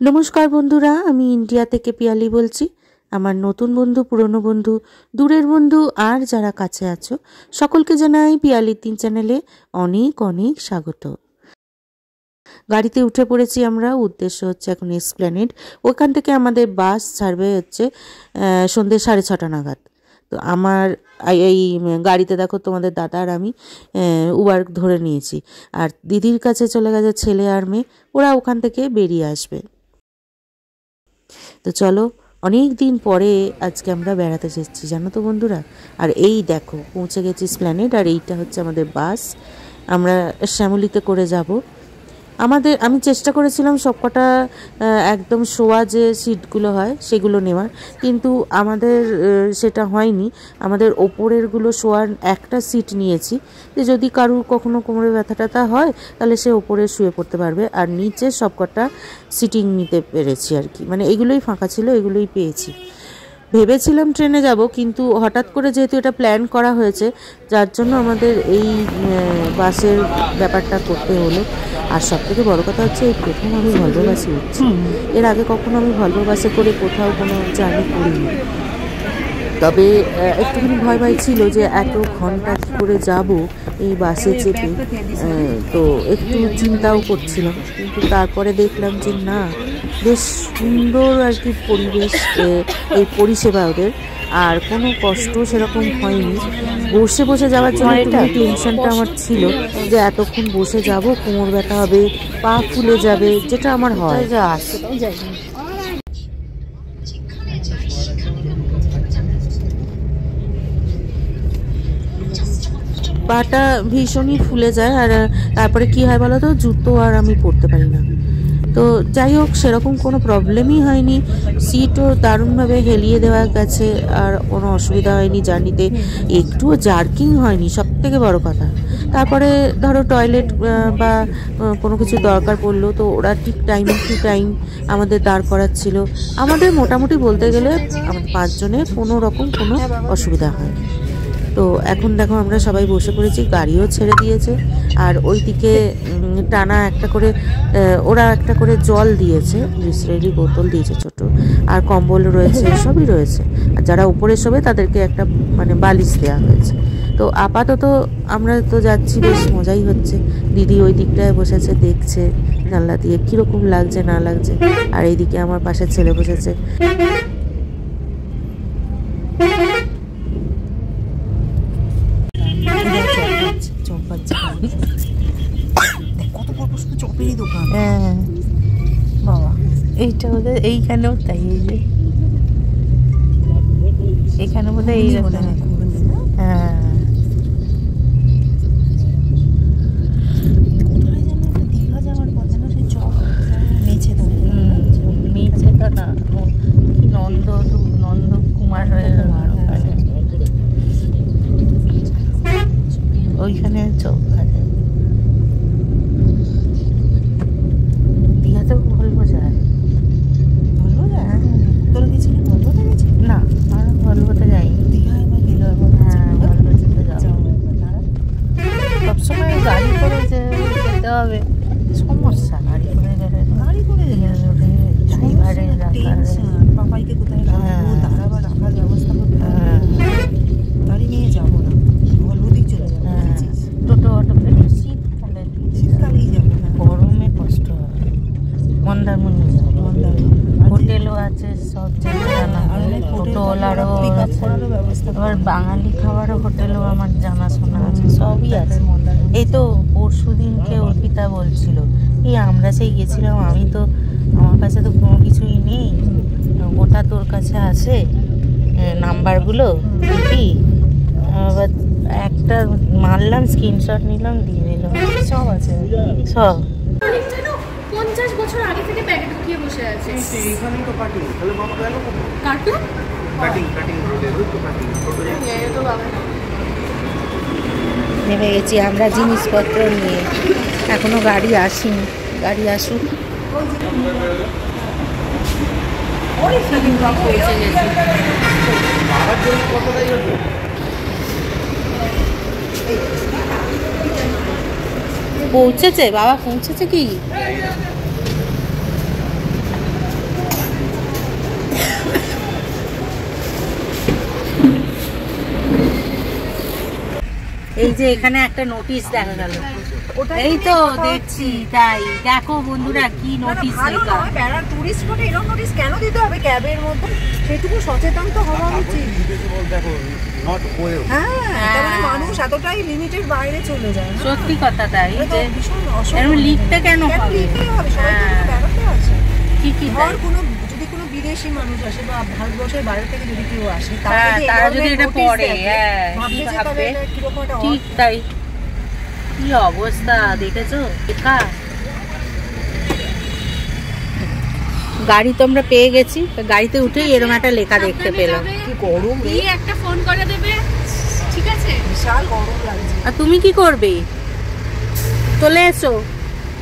নমস্কার বন্ধুরা, আমি ইন্ডিয়া থেকে পিয়ালি বলছি। আমার নতুন বন্ধু, পুরনো বন্ধু, দূরের বন্ধু আর যারা কাছে আছো সকলকে জানাই পিয়ালির 3 চ্যানেলে অনেক অনেক স্বাগত। গাড়িতে উঠে পড়েছি আমরা, উদ্দেশ্য হচ্ছে এখন এসপ্ল্যানেড। ওখান থেকে আমাদের বাস ছাড়বে হচ্ছে সন্ধ্যে 6:30 নাগাদ। তো আমার এই গাড়িতে দেখো তোমাদের দাদা আর আমি উবার ধরে নিয়েছি, আর দিদির কাছে চলে গেছে ছেলে আর মেয়ে, ওরা ওখান থেকে বেরিয়ে আসবে। তো চলো, অনেক দিন পরে আজকে আমরা বেড়াতে এসেছি জানো তো বন্ধুরা। আর এই দেখো পৌঁছে গেছি এসপ্ল্যানেড, আর এইটা হচ্ছে আমাদের বাস। আমরা শ্যামলীতে করে যাব। আমি চেষ্টা করেছিলাম সবকটা একদম শোয়া যে সিটগুলো হয় সেগুলো নেওয়ার, কিন্তু আমাদের সেটা হয়নি। আমাদের ওপরেরগুলো শোয়ার একটা সিট নিয়েছি, যে যদি কারুর কখনো কোমরে ব্যথা ট্যাথা হয় তাহলে সে ওপরে শুয়ে পড়তে পারবে। আর নিচে সবকটা সিটিং নিতে পেরেছি আর কি, মানে এগুলোই ফাঁকা ছিল, এগুলোই পেয়েছি। ভেবেছিলাম ট্রেনে যাব, কিন্তু হঠাৎ করে যেহেতু এটা প্ল্যান করা হয়েছে যার জন্য আমাদের এই বাসের ব্যাপারটা করতে হলো। আর সবথেকে বড় কথা হচ্ছে এই প্রথম আমি ভলভো বাসে উঠছি। এর আগে কখনো আমি ভলভো বাসে করে কোথাও কোনো জার্নি করিনি, তবে একটুখানি ভয় ভয় ছিল যে এত ঘন্টা কী করে যাব এই বাসে চেপে। তো একটু চিন্তাও করছিলাম, কিন্তু তারপরে দেখলাম যে না, বেশ সুন্দর আর কি পরিবেশ, এই পরিষেবা ওদের, আর কোনো কষ্ট সেরকম হয়নি। বসে বসে যাওয়ার জন্য একটু টেনশনটা আমার ছিল যে এতক্ষণ বসে যাব, কোমর ব্যথা হবে, পা ফুলে যাবে, যেটা আমার হয়। পাটা ভীষণই ফুলে যায়, আর তারপরে কি হয় বলো তো, জুতো আর আমি পরতে পারি না। তো যাই হোক, সেরকম কোনো প্রবলেমই হয়নি। সিটও দারুণভাবে হেলিয়ে দেওয়া গেছে, আর কোনো অসুবিধা হয়নি জার্নিতে, একটুও জার্কিং হয়নি, সব থেকে বড় কথা। তারপরে ধরো টয়লেট বা কোনো কিছু দরকার পড়লো, তো ওরা ঠিক টাইম টু টাইম আমাদের দাঁড় করাচ্ছিল। আমাদের মোটামুটি বলতে গেলে আমাদের 5 জনের কোনো রকম কোনো অসুবিধা হয়নি। তো এখন দেখো আমরা সবাই বসে পড়েছি, গাড়িও ছেড়ে দিয়েছে। আর ওইদিকে টানা একটা করে ওরা একটা করে জল দিয়েছে, বিসলেরি বোতল দিয়েছে ছোট, আর কম্বল রয়েছে, সবই রয়েছে। আর যারা উপরে শোবে তাদেরকে একটা মানে বালিশ দেওয়া হয়েছে। তো আপাতত আমরা তো যাচ্ছি, বেশ মজাই হচ্ছে। দিদি ওই দিকটায় বসেছে, দেখছে জানলা দিয়ে কীরকম লাগছে না লাগছে, আর এইদিকে আমার পাশে ছেলে বসেছে। হ্যাঁ বাবা, এইটা বোধহয় এইখানেও তাই, এই যে এখানে বোধহয় এই হ্যাঁ নিচেটা না, নন্দকুমার ওইখানে চোখ আছে। দীঘাতেও ভলভো যায়, তোরা গেছিলি ভলভোতে? গেছি না, আমরা ভলভোতে যাইনি। দীঘায় বা গেল, হ্যাঁ ভলভোতে যাবো। সবসময় গাড়ি করে যেতে হবে, সমস্যা। গাড়ি করে গেলে ড্রাইভারের বাবাইকে কোথায় রাখবো, দাঁড়াবার রাখার ব্যবস্থা করতে হবে। গাড়ি নিয়ে যাবো না, ভলভোতেই চলে যাবো। টোটো অটো পেলে শীতকালেই যাবো, গরমে কষ্ট হবে। মন্দারমণি যাবো, হোটেলও আছে সব জায়গায়, টোটোওয়ালারও ব্যবস্থা, আবার বাঙালি খাবারও হোটেলও আমার জানাশোনা আছে, সবই আছে। এই তো পরশু দিনকে অর্পিতা বলছিল, এই আমরা সেই গেছিলাম, আমি তো আমার কাছে তো কোনো কিছুই নেই, ওটা তোর কাছে আছে নাম্বারগুলো কি, আবার একটা মারলাম, স্ক্রিনশট নিলাম, দিয়ে দিলাম, সব আছে সব। 50 বছর আগে থেকে প্যাকেট উঠিয়ে বসে আছে। এইখানেই তো কাটিং, তাহলে বাবা গেল কোথায়? কাটিং রোডে তো কাটিং এই তো বাবা। নেমে গেছি আমরা জিনিসপত্র নিয়ে, এখনো গাড়ি আসেনি, গাড়ি আসুক। পৌঁছে গেছি। পৌঁছেছে বাবা, পৌঁছেছে কি? এই যে এখানে একটা নোটিশ দেখা গেল, এই তো দেখছি, তাই দেখো বন্ধুরা কি নোটিশ লেখা। টুরিস্ট স্পটে এরকম নোটিশ কেন দিতে হবে ক্যাবের মধ্যে? সেটুকু সচেতন তো হওয়া উচিত। হ্যাঁ, মানুষ এতটাই লিমিটের বাইরে চলে যায়। সত্যি কথা, তাই যে লিখতে কেন হবে? কি কি কোনো যদি কোনো বিদেশি মানুষ আসে বা ভারতবর্ষের বাইরে থেকে যদি কেউ আসে, তারা যদি এটা পড়ে, ঠিক তাই। কি অবস্থা দেখেছো? গাড়ি তো আমরা পেয়ে গেছি, গাড়িতে উঠেই এরকম একটা লেখা দেখতে পেলাম। কি গরম, একটা ফোন করে দেবে, ঠিক আছে? বিশাল গরম লাগছে। আর তুমি কি করবে? চলে এসো,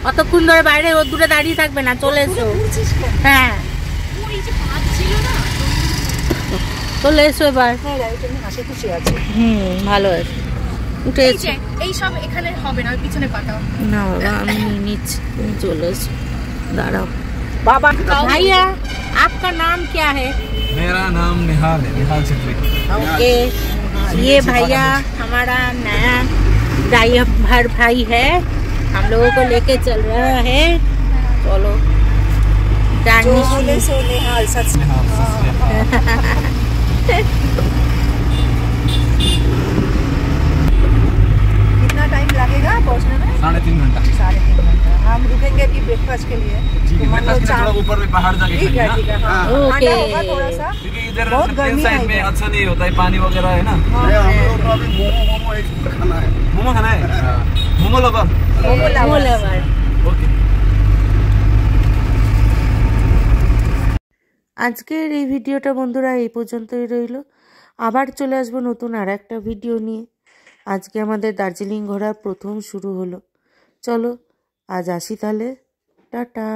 অতক্ষণ ধরে বাইরে রোদ্দুরে দাঁড়িয়ে থাকবে না, চলে এসো। হ্যাঁ, চলে এসো এবার। ভালো আছে, উঠে এসো। এইসব এখানে হবে না, পিছনে পাঠাও। না বাবা, আমি নিচ্ছি, তুমি চলে এসো। দাঁড়াও बाबा। भैया आपका नाम क्या है? मेरा नाम निहाल है, निहाल छेत्री। ओके, ये भैया हमारा नया ड्राइवर भाई है, हम लोगों को लेके चल रहा है। चलो निहाल सच। कितना टाइम लगेगा पहुंचने में? 3.5 घंटा। 3.5 घंटा। हम रुकेंगे अभी ब्रेकफास्ट के लिए। थोड़ा ऊपर में पहाड़ जाके खाएंगे ना। ओके, थोड़ा सा क्योंकि इधर प्लेन साइड में अच्छा नहीं होता है, पानी वगैरह है ना। मोमो खाना है, मोमो लवर। ओके, আজকের এই ভিডিওটা বন্ধুরা এই পর্যন্তই রইল। আবার চলে আসবো নতুন আর একটা ভিডিও নিয়ে। আজকে আমাদের দার্জিলিং ঘোরা প্রথম শুরু হলো। চলো আজ আসি তাহলে, টাটা।